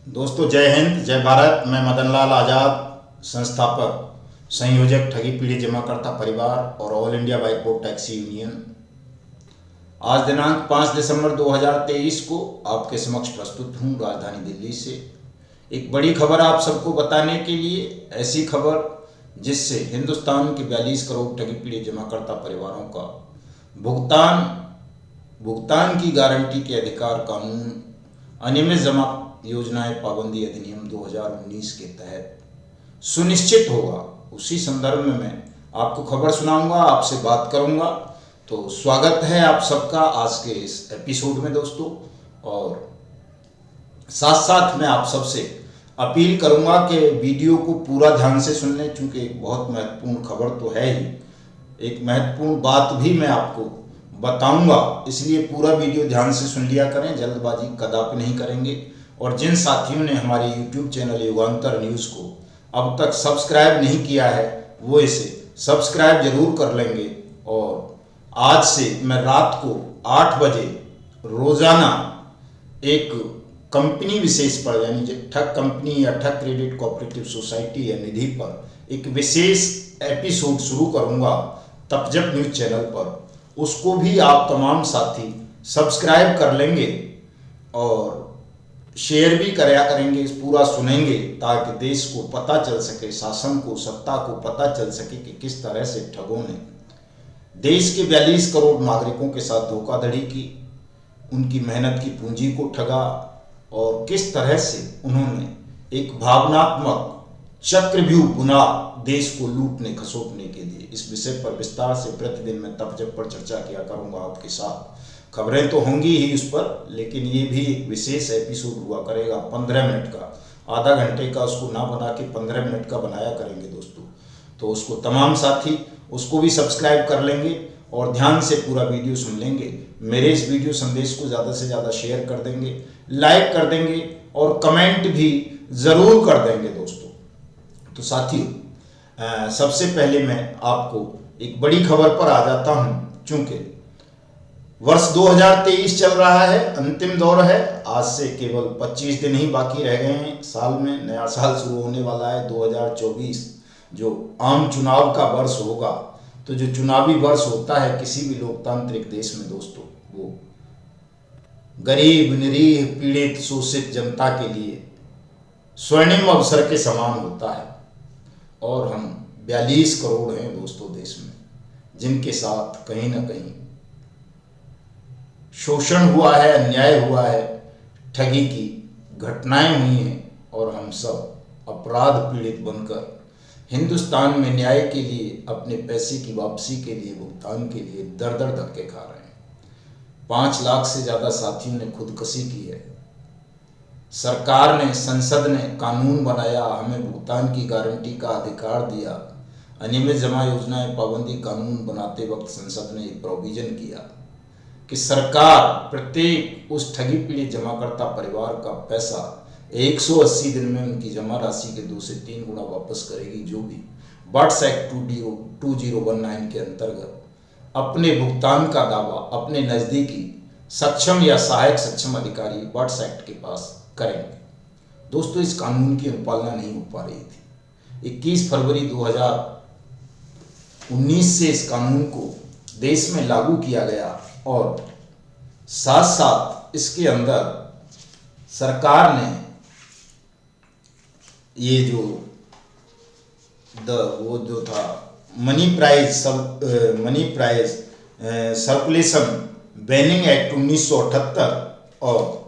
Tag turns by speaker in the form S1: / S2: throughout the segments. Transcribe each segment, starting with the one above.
S1: दोस्तों, जय हिंद, जय भारत। मैं मदन लाल आज़ाद, संस्थापक संयोजक ठगी पीड़ित जमाकर्ता परिवार और all India bike board taxi union. आज दिनांक 5 दिसंबर 2023 को आपके समक्ष प्रस्तुत हूँ राजधानी दिल्ली से एक बड़ी खबर आप सबको बताने के लिए। ऐसी खबर जिससे हिंदुस्तान के 42 करोड़ ठगी पीड़ित जमाकर्ता परिवारों का भुगतान की गारंटी के अधिकार कानून अनियमित जमा योजनाएं पाबंदी अधिनियम 2019 के तहत सुनिश्चित होगा। उसी संदर्भ में मैं आपको खबर सुनाऊंगा, आपसे बात करूंगा। तो स्वागत है आप सबका आज के इस एपिसोड में दोस्तों। और साथ साथ मैं आप सबसे अपील करूंगा कि वीडियो को पूरा ध्यान से सुन लें, क्योंकि बहुत महत्वपूर्ण खबर तो है ही, एक महत्वपूर्ण बात भी मैं आपको बताऊंगा, इसलिए पूरा वीडियो ध्यान से सुन लिया करें, जल्दबाजी कदापि नहीं करेंगे। और जिन साथियों ने हमारे YouTube चैनल युगांतर न्यूज़ को अब तक सब्सक्राइब नहीं किया है वो इसे सब्सक्राइब जरूर कर लेंगे। और आज से मैं रात को 8 बजे रोज़ाना एक कंपनी विशेष पर, यानी ठग कंपनी या ठग क्रेडिट कोऑपरेटिव सोसाइटी या निधि पर एक विशेष एपिसोड शुरू करूंगा तपजप न्यूज़ चैनल पर। उसको भी आप तमाम साथी सब्सक्राइब कर लेंगे और शेयर भी कराया करेंगे, पूरा सुनेंगे, ताकि देश को पता चल सके, शासन को, सत्ता को पता चल सके कि किस तरह से ठगों ने देश के 42 करोड़ नागरिकों के साथ धोखाधड़ी की, उनकी मेहनत की पूंजी को ठगा और किस तरह से उन्होंने एक भावनात्मक चक्रव्यूह बुना देश को लूटने खसोटने के लिए। इस विषय पर विस्तार से प्रतिदिन मैं तपजप पर चर्चा किया करूंगा आपके साथ। खबरें तो होंगी ही उस पर, लेकिन ये भी एक विशेष एपिसोड हुआ करेगा 15 मिनट का। आधा घंटे का उसको ना बना के 15 मिनट का बनाया करेंगे दोस्तों। तो उसको तमाम साथी उसको भी सब्सक्राइब कर लेंगे और ध्यान से पूरा वीडियो सुन लेंगे। मेरे इस वीडियो संदेश को ज़्यादा से ज़्यादा शेयर कर देंगे, लाइक कर देंगे और कमेंट भी ज़रूर कर देंगे दोस्तों। तो साथियों, सबसे पहले मैं आपको एक बड़ी खबर पर आ जाता हूँ। चूँकि वर्ष 2023 चल रहा है, अंतिम दौर है। आज से केवल 25 दिन ही बाकी रह गए हैं साल में। नया साल शुरू होने वाला है 2024, जो आम चुनाव का वर्ष होगा। तो जो चुनावी वर्ष होता है किसी भी लोकतांत्रिक देश में दोस्तों, वो गरीब, निरीह, पीड़ित, शोषित जनता के लिए स्वर्णिम अवसर के समान होता है। और हम 42 करोड़ हैं दोस्तों देश में, जिनके साथ कहीं ना कहीं शोषण हुआ है, अन्याय हुआ है, ठगी की घटनाएं हुई हैं। और हम सब अपराध पीड़ित बनकर हिंदुस्तान में न्याय के लिए, अपने पैसे की वापसी के लिए, भुगतान के लिए दर दर धक्के खा रहे हैं। 5 लाख से ज़्यादा साथियों ने खुदकुशी की है। सरकार ने, संसद ने कानून बनाया, हमें भुगतान की गारंटी का अधिकार दिया। अनियमित जमा योजनाएं पाबंदी कानून बनाते वक्त संसद ने एक प्रोविजन किया कि सरकार प्रत्येक उस ठगी पीड़ित जमाकर्ता परिवार का पैसा 180 दिन में उनकी जमा राशि के 2 से 3 गुना वापस करेगी, जो भी बट्स एक्ट 2019 के अंतर्गत अपने भुगतान का दावा अपने नज़दीकी सक्षम या सहायक सक्षम अधिकारी बट्स एक्ट के पास करेंगे। दोस्तों, इस कानून की अनुपालना नहीं हो पा रही थी। 21 फरवरी 2019 से इस कानून को देश में लागू किया गया और साथ साथ इसके अंदर सरकार ने ये वो जो था money prize circulation banning act 1978 और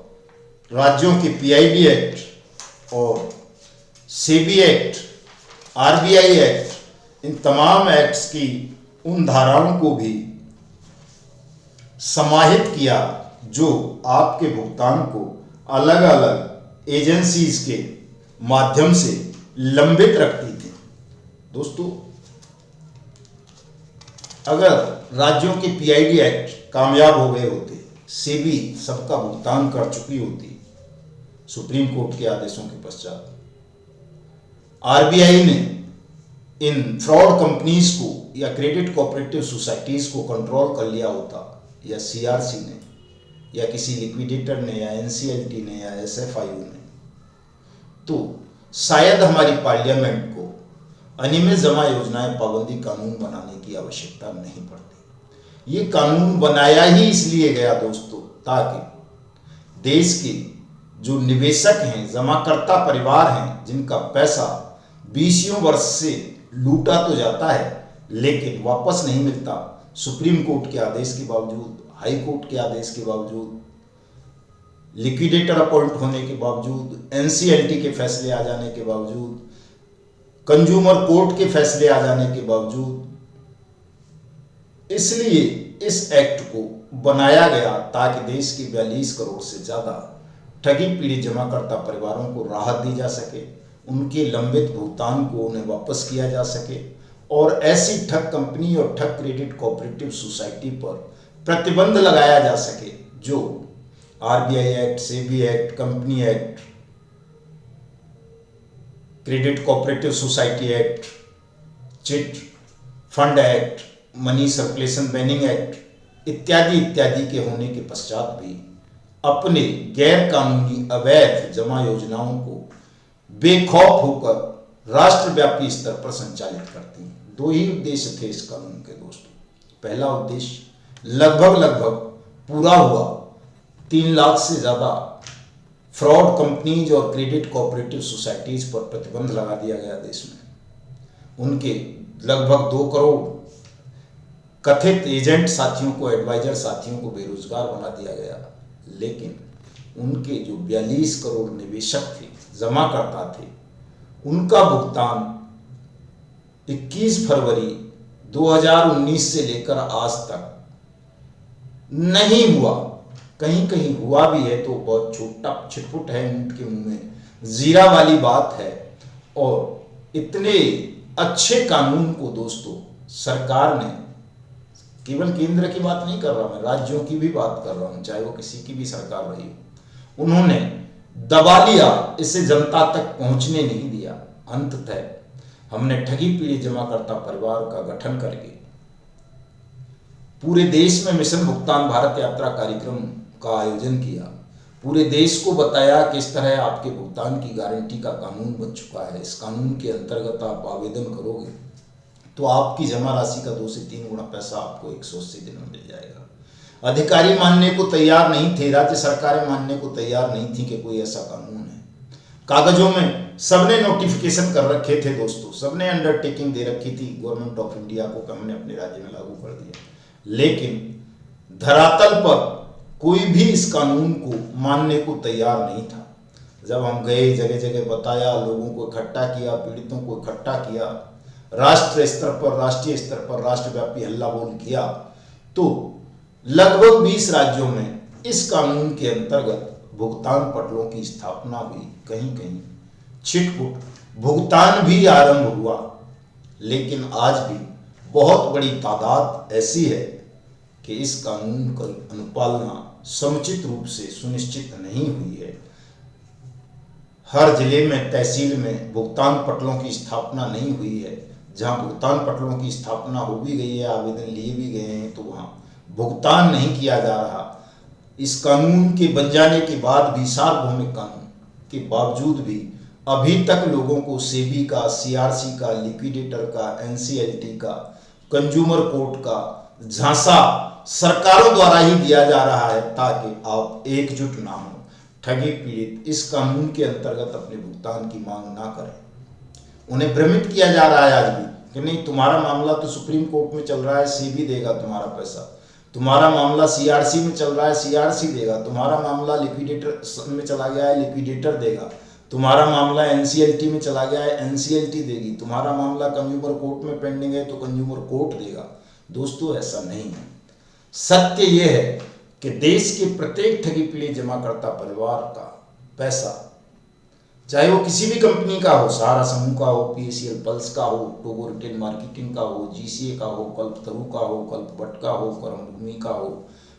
S1: राज्यों के PIB एक्ट और सेबी एक्ट, RBI एक्ट, इन तमाम एक्ट्स की उन धाराओं को भी समाहित किया जो आपके भुगतान को अलग अलग एजेंसीज के माध्यम से लंबित रखती थी। दोस्तों, अगर राज्यों के PIB एक्ट कामयाब हो गए होते, सेबी सबका भुगतान कर चुकी होती सुप्रीम कोर्ट के आदेशों के पश्चात, RBI ने इन फ्रॉड कंपनीज को या क्रेडिट कोऑपरेटिव सोसाइटीज को कंट्रोल कर लिया होता, या CRC ने या किसी लिक्विडेटर ने या NCLT ने या SFIU ने, तो शायद हमारी पार्लियामेंट को अनियमित जमा योजनाएं पाबंदी कानून बनाने की आवश्यकता नहीं पड़ती। ये कानून बनाया ही इसलिए गया दोस्तों, ताकि देश के जो निवेशक हैं, जमाकर्ता परिवार हैं, जिनका पैसा 20 वर्ष से लूटा तो जाता है लेकिन वापस नहीं मिलता, सुप्रीम कोर्ट के आदेश के बावजूद, हाई कोर्ट के आदेश के बावजूद, लिक्विडेटर अपॉइंट होने के बावजूद, एनसीएलटी के फैसले आ जाने के बावजूद, कंज्यूमर कोर्ट के फैसले आ जाने के बावजूद, इसलिए इस एक्ट को बनाया गया ताकि देश के 42 करोड़ से ज़्यादा ठगी पीड़ित जमाकर्ता परिवारों को राहत दी जा सके, उनके लंबित भुगतान को उन्हें वापस किया जा सके और ऐसी ठग कंपनी और ठग क्रेडिट कोऑपरेटिव सोसाइटी पर प्रतिबंध लगाया जा सके जो RBI act, SEBI act, company act, credit cooperative society act, chit fund act, money circulation banning act इत्यादि इत्यादि के होने के पश्चात भी अपने गैर कानूनी अवैध जमा योजनाओं को बेखौफ होकर राष्ट्रव्यापी स्तर पर संचालित करती हैं। दो ही उद्देश्य थे इस कानून के दोस्तों। पहला उद्देश्य लगभग पूरा हुआ, 3 लाख से ज़्यादा फ्रॉड कंपनीज और क्रेडिट कोऑपरेटिव सोसाइटीज पर प्रतिबंध लगा दिया गया देश में। उनके लगभग 2 करोड़ कथित एजेंट साथियों को, एडवाइजर साथियों को बेरोजगार बना दिया गया, लेकिन उनके जो 42 करोड़ निवेशक थे, जमा करता थे, उनका भुगतान 21 फरवरी 2019 से लेकर आज तक नहीं हुआ। कहीं कहीं हुआ भी है तो बहुत छोटा छिटपुट है, ऊंट के मुंह में जीरा वाली बात है। और इतने अच्छे कानून को दोस्तों सरकार ने, केवल केंद्र की बात नहीं कर रहा मैं, राज्यों की भी बात कर रहा हूं, चाहे वो किसी की भी सरकार रही हो, उन्होंने दबा लिया, इसे जनता तक पहुंचने नहीं दिया। अंततः हमने ठगी पीड़ित जमाकर्ता परिवार का गठन करके पूरे देश में मिशन भुगतान भारत यात्रा कार्यक्रम का आयोजन किया। पूरे देश को बताया किस तरह आपके भुगतान की गारंटी का कानून बन चुका है। इस कानून के अंतर्गत आप आवेदन करोगे तो आपकी जमा राशि का 2 से 3 गुना पैसा आपको 180 दिन में मिल जाएगा। अधिकारी मानने को तैयार नहीं थे, राज्य सरकारें मानने को तैयार नहीं थी कि कोई ऐसा कानून है। कागजों में सबने नोटिफिकेशन कर रखे थे दोस्तों, सबने अंडरटेकिंग दे रखी थी गवर्नमेंट ऑफ इंडिया को कि हमने अपने राज्य में लागू कर दिया, लेकिन धरातल पर कोई भी इस कानून को मानने को तैयार नहीं था। जब हम गए, जगह जगह बताया, लोगों को इकट्ठा किया, पीड़ितों को इकट्ठा किया, राष्ट्र स्तर पर, राष्ट्रीय स्तर पर राष्ट्रव्यापी हल्ला बोल किया, तो लगभग 20 राज्यों में इस कानून के अंतर्गत भुगतान पटलों की स्थापना हुई। कहीं कहीं छिटपुट भुगतान भी आरंभ हुआ, लेकिन आज भी बहुत बड़ी तादाद ऐसी है कि इस कानून की अनुपालना समुचित रूप से सुनिश्चित नहीं हुई है। हर जिले में, तहसील में भुगतान पटलों की स्थापना नहीं हुई है। जहां भुगतान पटलों की स्थापना हो भी गई है, आवेदन लिए भी गए हैं, तो वहां भुगतान नहीं किया जा रहा। इस कानून के बन जाने के बाद भी, सार्वभौमिक कानून के बावजूद भी अभी तक लोगों को सेबी का, सीआरसी का, लिक्विडेटर का, एनसीएलटी का, कंज्यूमर कोर्ट का झांसा सरकारों द्वारा ही दिया जा रहा है ताकि आप एकजुट ना हो। ठगी पीड़ित इस कानून के अंतर्गत अपने भुगतान की मांग ना करें। उन्हें भ्रमित किया जा रहा है आज भी कि नहीं, तुम्हारा मामला तो सुप्रीम कोर्ट में चल रहा है, सेबी देगा तुम्हारा पैसा। तुम्हारा मामला सीआरसी में चल रहा है, सीआरसी देगा। तुम्हारा मामला लिक्विडेटर में चला गया है, लिक्विडेटर देगा। तुम्हारा मामला एनसीएलटी में चला गया है, एनसीएलटी देगी। तुम्हारा मामला कंज्यूमर कोर्ट में पेंडिंग है तो कंज्यूमर कोर्ट देगा। दोस्तों, ऐसा नहीं है। सत्य यह है कि देश के प्रत्येक ठगी पीड़ित जमाकर्ता परिवार का पैसा, चाहे वो किसी भी कंपनी का हो, सहारा समूह का हो, पीएसीएल पल्स का हो, टोगो रिटेल मार्केटिंग का हो, जीसीए का हो, कल्पतरु का हो, कल्पवट का हो, कर्मभूमि का हो,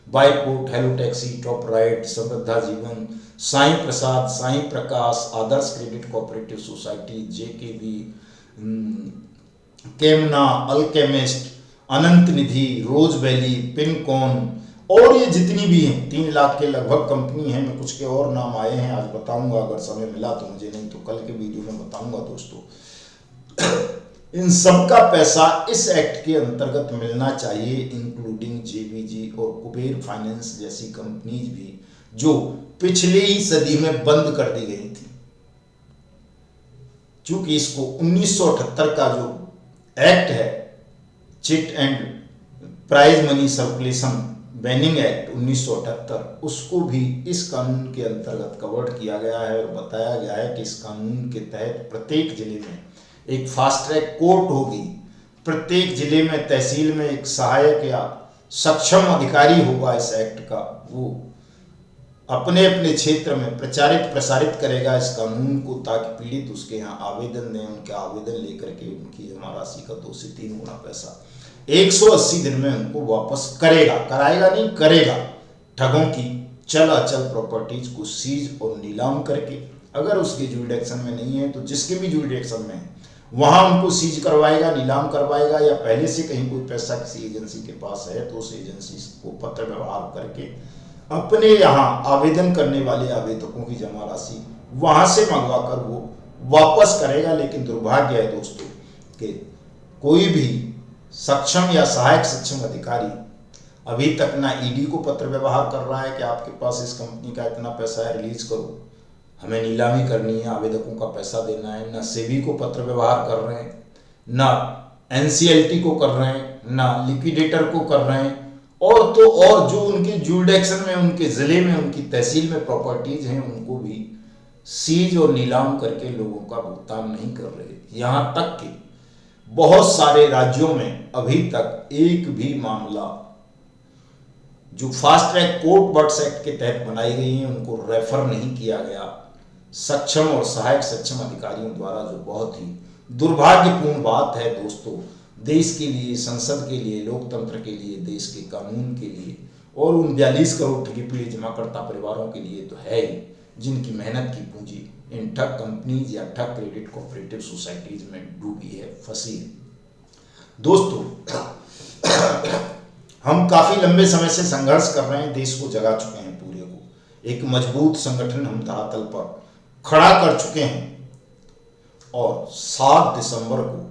S1: बाइपोर्ट, हेलो टैक्सी, टॉप राइड, समृद्धा जीवन, साईं प्रसाद, साईं प्रकाश, आदर्श क्रेडिट कोऑपरेटिव सोसाइटी, जेकेबी, केमना, अल्केमिस्ट, अनंत निधि, रोज वैली, पिनकॉन, और ये जितनी भी हैं 3 लाख के लगभग कंपनी है, मैं कुछ के और नाम आए हैं, आज बताऊंगा अगर समय मिला तो मुझे, नहीं तो कल के वीडियो में बताऊंगा दोस्तों। इन सबका पैसा इस एक्ट के अंतर्गत मिलना चाहिए, इंक्लूडिंग जेबीजी और कुबेर फाइनेंस जैसी कंपनीज भी, जो पिछली ही सदी में बंद कर दी गई थी। चूंकि इसको 1978 का जो एक्ट है, chit and prize money circulation banning act 1978, उसको भी इस कानून के अंतर्गत कवर्ड किया गया है और बताया गया है कि इस कानून के तहत प्रत्येक जिले में एक फास्ट ट्रैक कोर्ट होगी, प्रत्येक जिले में तहसील में एक सहायक या सक्षम अधिकारी होगा इस एक्ट का, वो अपने अपने क्षेत्र में प्रचारित प्रसारित करेगा इस कानून को, ताकि पीड़ित उसके यहाँ आवेदन दें, उनके आवेदन लेकर के उनकी जमा राशि का 2 से 3 गुना पैसा 180 दिन में उनको वापस करेगा, कराएगा नहीं करेगा, ठगों की चल अचल प्रॉपर्टीज को सीज और नीलाम करके, अगर उसके जुरिडिक्शन में नहीं है तो जिसके भी जुरिडिक्शन में है वहां उनको सीज करवाएगा, नीलाम करवाएगा, या पहले से कहीं कोई पैसा किसी एजेंसी के पास है तो उस एजेंसी को पत्र व्यवहार करके अपने यहाँ आवेदन करने वाले आवेदकों की जमा राशि वहां से मंगवाकर वो वापस करेगा। लेकिन दुर्भाग्य है दोस्तों कि कोई भी सक्षम या सहायक सक्षम अधिकारी अभी तक ना ईडी को पत्र व्यवहार कर रहा है कि आपके पास इस कंपनी का इतना पैसा है, रिलीज करो, हमें नीलामी करनी है, आवेदकों का पैसा देना है, ना सेबी को पत्र व्यवहार कर रहे हैं, ना एनसीएलटी को कर रहे हैं, ना लिक्विडेटर को कर रहे हैं, और तो और जो उनके जुरिडिक्शन में, उनके जिले में, उनकी तहसील में प्रॉपर्टीज हैं उनको भी सीज और नीलाम करके लोगों का भुगतान नहीं कर रहे। यहाँ तक कि बहुत सारे राज्यों में अभी तक एक भी मामला जो fast track court birds act के तहत बनाई गई हैं उनको रेफर नहीं किया गया सक्षम और सहायक सक्षम अधिकारियों द्वारा, जो बहुत ही दुर्भाग्यपूर्ण बात है दोस्तों, देश के लिए, संसद के लिए, लोकतंत्र के लिए, देश के कानून के लिए, और उन 42 करोड़ ठगी पीड़ित जमाकर्ता परिवारों के लिए तो है ही, जिनकी मेहनत की पूंजी इन ठग कंपनीज या ठग क्रेडिट कोऑपरेटिव सोसाइटीज में डूबी है, फंसी है। दोस्तों हम काफी लंबे समय से संघर्ष कर रहे हैं, देश को जगा चुके हैं, पूरे को एक मजबूत संगठन हम धरातल पर खड़ा कर चुके हैं, और 7 दिसंबर को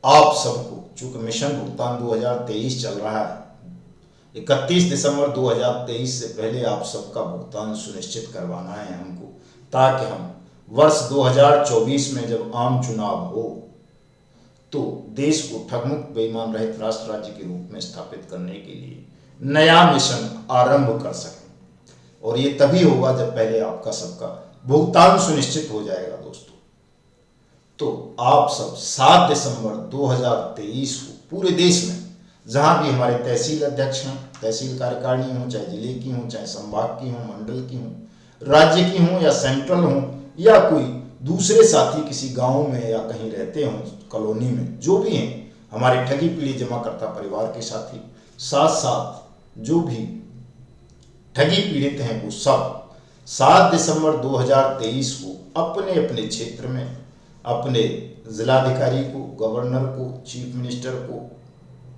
S1: आप सबको, चूंकि मिशन भुगतान 2023 चल रहा है, 31 दिसंबर 2023 से पहले आप सबका भुगतान सुनिश्चित करवाना है हमको, ताकि हम वर्ष 2024 में जब आम चुनाव हो तो देश को ठगमुक्त बेईमान रहित राष्ट्र राज्य के रूप में स्थापित करने के लिए नया मिशन आरंभ कर सकें। और ये तभी होगा जब पहले आपका सबका भुगतान सुनिश्चित हो जाएगा दोस्तों। तो आप सब 7 दिसंबर 2023 को पूरे देश में जहां भी हमारे तहसील अध्यक्ष हैं, तहसील कार्यकारिणी हो, चाहे जिले की हो, चाहे संभाग की हो, मंडल की हो, राज्य की हो या सेंट्रल हो, या कोई दूसरे साथी किसी गांव में या कहीं रहते हों कॉलोनी में, जो भी हैं हमारे ठगी पीड़ित जमाकर्ता परिवार के साथी, साथ साथ जो भी ठगी पीड़ित हैं वो सब 7 दिसंबर 2023 को अपने अपने क्षेत्र में अपने जिलाधिकारी को, गवर्नर को, चीफ मिनिस्टर को,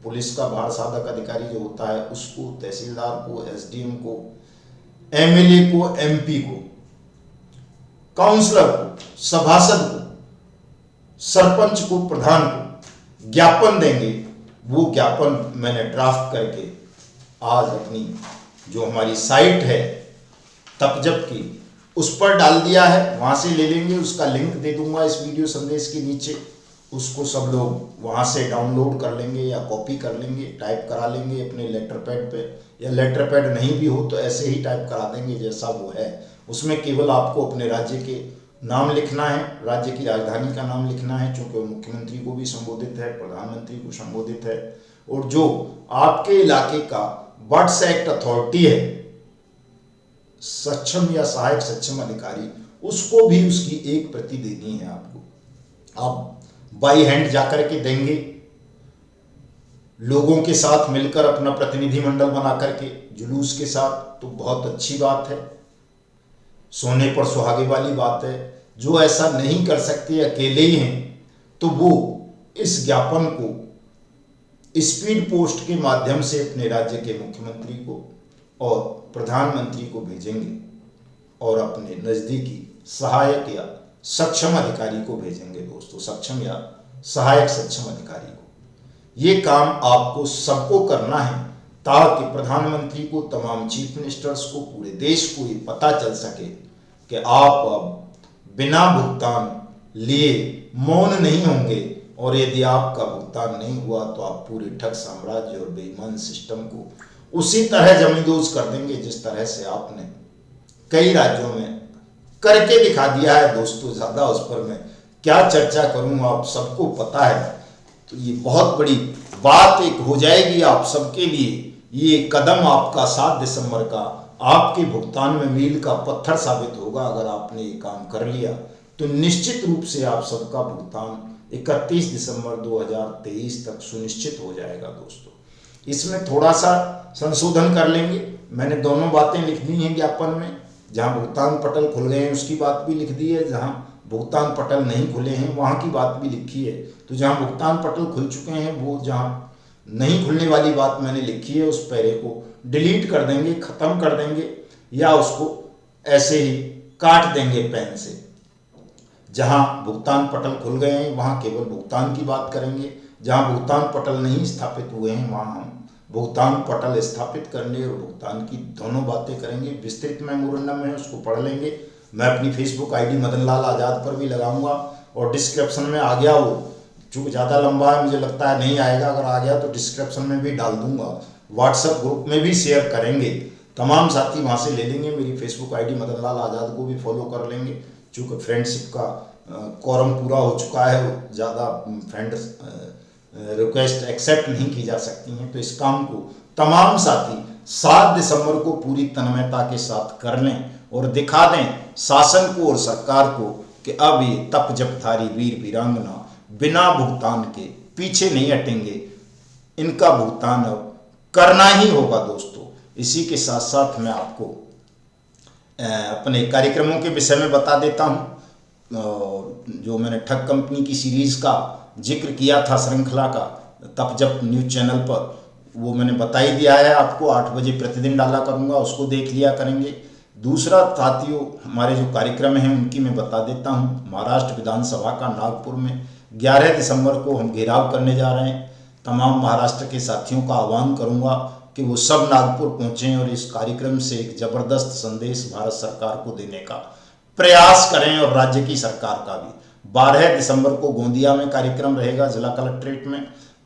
S1: पुलिस का भार साधक अधिकारी जो होता है उसको, तहसीलदार को, एसडीएम को, एमएलए को, एमपी को, काउंसलर को, सभासद को, सरपंच को, प्रधान को ज्ञापन देंगे। वो ज्ञापन मैंने ड्राफ्ट करके आज अपनी जो हमारी साइट है तपजप की उस पर डाल दिया है, वहां से ले लेंगे, उसका लिंक दे दूंगा इस वीडियो संदेश के नीचे, उसको सब लोग वहां से डाउनलोड कर लेंगे या कॉपी कर लेंगे, टाइप करा लेंगे अपने लेटर पैड पे, या लेटर पैड नहीं भी हो तो ऐसे ही टाइप करा देंगे जैसा वो है। उसमें केवल आपको अपने राज्य के नाम लिखना है, राज्य की राजधानी का नाम लिखना है, चूँकि मुख्यमंत्री को भी संबोधित है, प्रधानमंत्री को संबोधित है, और जो आपके इलाके का बर्ड्स एक्ट अथॉरिटी है, सक्षम या सहायक सक्षम अधिकारी, उसको भी उसकी एक प्रति देनी है आपको। आप बाई हैंड जाकर के देंगे, लोगों के साथ मिलकर अपना प्रतिनिधिमंडल बना करके जुलूस के साथ, तो बहुत अच्छी बात है, सोने पर सुहागे वाली बात है। जो ऐसा नहीं कर सकते, अकेले ही हैं, तो वो इस ज्ञापन को स्पीड पोस्ट के माध्यम से अपने राज्य के मुख्यमंत्री को और प्रधानमंत्री को भेजेंगे और अपने नज़दीकी सहायक या सक्षम अधिकारी को भेजेंगे दोस्तों, सक्षम या सहायक सक्षम अधिकारी को। ये काम आपको सबको करना है ताकि प्रधानमंत्री को, तमाम चीफ मिनिस्टर्स को, पूरे देश को ये पता चल सके कि आप अब बिना भुगतान लिए मौन नहीं होंगे, और यदि आपका भुगतान नहीं हुआ तो आप पूरे ठग साम्राज्य और बेईमान सिस्टम को उसी तरह जमींदोज कर देंगे जिस तरह से आपने कई राज्यों में करके दिखा दिया है दोस्तों। ज़्यादा उस पर मैं क्या चर्चा करूं, आप सबको पता है। तो ये बहुत बड़ी बात एक हो जाएगी आप सबके लिए। ये कदम आपका 7 दिसंबर का आपके भुगतान में मील का पत्थर साबित होगा। अगर आपने ये काम कर लिया तो निश्चित रूप से आप सबका भुगतान 31 दिसंबर 2023 तक सुनिश्चित हो जाएगा दोस्तों। इसमें थोड़ा सा संशोधन कर लेंगे। मैंने दोनों बातें लिख दी हैं ज्ञापन में। जहां भुगतान पटल खुल गए हैं उसकी बात भी लिख दी है, जहां भुगतान पटल नहीं खुले हैं वहां की बात भी लिखी है। तो जहां भुगतान पटल खुल चुके हैं, वो जहां नहीं खुलने वाली बात मैंने लिखी है, उस पैरे को डिलीट कर देंगे, ख़त्म कर देंगे, या उसको ऐसे ही काट देंगे पेन से। जहां भुगतान पटल खुल गए हैं वहां केवल भुगतान की बात करेंगे, जहां भुगतान पटल नहीं स्थापित हुए हैं वहां हम भुगतान पटल स्थापित करने और भुगतान की दोनों बातें करेंगे। विस्तृत मेमोरेंडम है, उसको पढ़ लेंगे। मैं अपनी फेसबुक आईडी मदन लाल आज़ाद पर भी लगाऊंगा और डिस्क्रिप्शन में आ गया वो, चूँकि ज़्यादा लंबा है मुझे लगता है नहीं आएगा, अगर आ गया तो डिस्क्रिप्शन में भी डाल दूंगा। व्हाट्सएप ग्रुप में भी शेयर करेंगे, तमाम साथी वहाँ से ले लेंगे। मेरी फेसबुक आईडी मदन लाल आज़ाद को भी फॉलो कर लेंगे। चूँकि फ्रेंडशिप का कॉरम पूरा हो चुका है, ज़्यादा फ्रेंड रिक्वेस्ट एक्सेप्ट नहीं की जा सकती हैं, तो इस काम को तमाम साथी 7 दिसंबर को पूरी तन्मयता के साथ कर लें और दिखा दें शासन को और सरकार को कि अब ये तप जप थारी वीर वीरांगना बिना भुगतान के पीछे नहीं हटेंगे, इनका भुगतान अब करना ही होगा दोस्तों। इसी के साथ साथ मैं आपको अपने कार्यक्रमों के विषय में बता देता हूँ। जो मैंने ठग कंपनी की सीरीज़ का जिक्र किया था, श्रृंखला का, तप जप न्यूज़ चैनल पर, वो मैंने बता ही दिया है आपको। 8 बजे प्रतिदिन डाला करूँगा, उसको देख लिया करेंगे। दूसरा साथियों, हमारे जो कार्यक्रम हैं उनकी मैं बता देता हूँ। महाराष्ट्र विधानसभा का नागपुर में 11 दिसंबर को हम घेराव करने जा रहे हैं। तमाम महाराष्ट्र के साथियों का आह्वान करूँगा कि वो सब नागपुर पहुँचें और इस कार्यक्रम से एक ज़बरदस्त संदेश भारत सरकार को देने का प्रयास करें, और राज्य की सरकार का भी। 12 दिसंबर को गोंदिया में कार्यक्रम रहेगा जिला कलेक्ट्रेट में।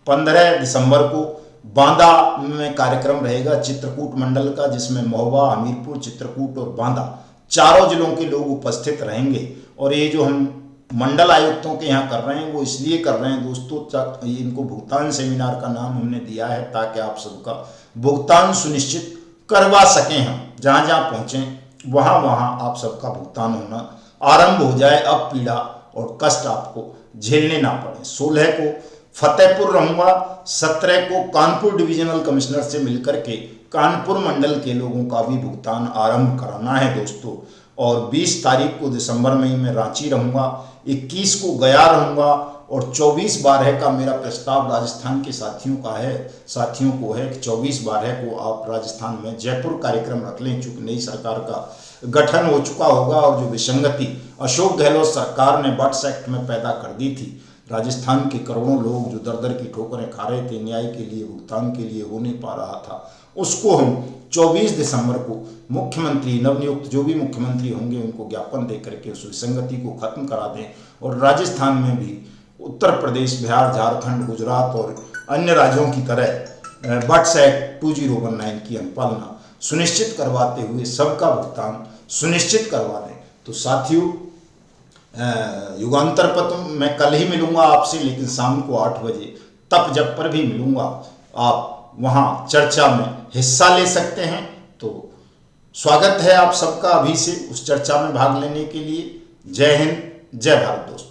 S1: 15 दिसंबर को बांदा में कार्यक्रम रहेगा चित्रकूट मंडल का, जिसमें महोबा, हमीरपुर, चित्रकूट और बांदा चारों जिलों के लोग उपस्थित रहेंगे। और ये जो हम मंडल आयुक्तों के यहाँ कर रहे हैं वो इसलिए कर रहे हैं दोस्तों, इनको भुगतान सेमिनार का नाम हमने दिया है ताकि आप सबका भुगतान सुनिश्चित करवा सकें। हम जहाँ जहाँ पहुँचें वहाँ वहाँ आप सबका भुगतान होना आरंभ हो जाए, अब पीड़ा और कष्ट आपको झेलने ना पड़े। 16 को फतेहपुर रहूँगा, 17 को कानपुर डिविजनल कमिश्नर से मिलकर के कानपुर मंडल के लोगों का भी भुगतान आरंभ कराना है दोस्तों। और 20 तारीख को दिसंबर में ही मैं रांची रहूँगा, 21 को गया रहूँगा, और 24/12 का मेरा प्रस्ताव राजस्थान के साथियों को है कि 24/12 को आप राजस्थान में जयपुर कार्यक्रम रख लें। चूँकि नई सरकार का गठन हो चुका होगा और जो विसंगति अशोक गहलोत सरकार ने बट्स एक्ट में पैदा कर दी थी, राजस्थान के करोड़ों लोग जो दर दर की ठोकरें खा रहे थे, न्याय के लिए, भुगतान के लिए हो नहीं पा रहा था, उसको हम 24 दिसंबर को मुख्यमंत्री, नवनियुक्त जो भी मुख्यमंत्री होंगे उनको ज्ञापन दे करके उस विसंगति को खत्म करा दें। और राजस्थान में भी उत्तर प्रदेश, बिहार, झारखंड, गुजरात और अन्य राज्यों की तरह बट्स एक्ट 2019 की अनुपालना सुनिश्चित करवाते हुए सबका भुगतान सुनिश्चित करवा दें। तो साथियों, युगांतर पर मैं कल ही मिलूंगा आपसे, लेकिन शाम को 8 बजे तप जप पर भी मिलूंगा। आप वहाँ चर्चा में हिस्सा ले सकते हैं। तो स्वागत है आप सबका अभी से उस चर्चा में भाग लेने के लिए। जय हिंद, जय भारत दोस्तों।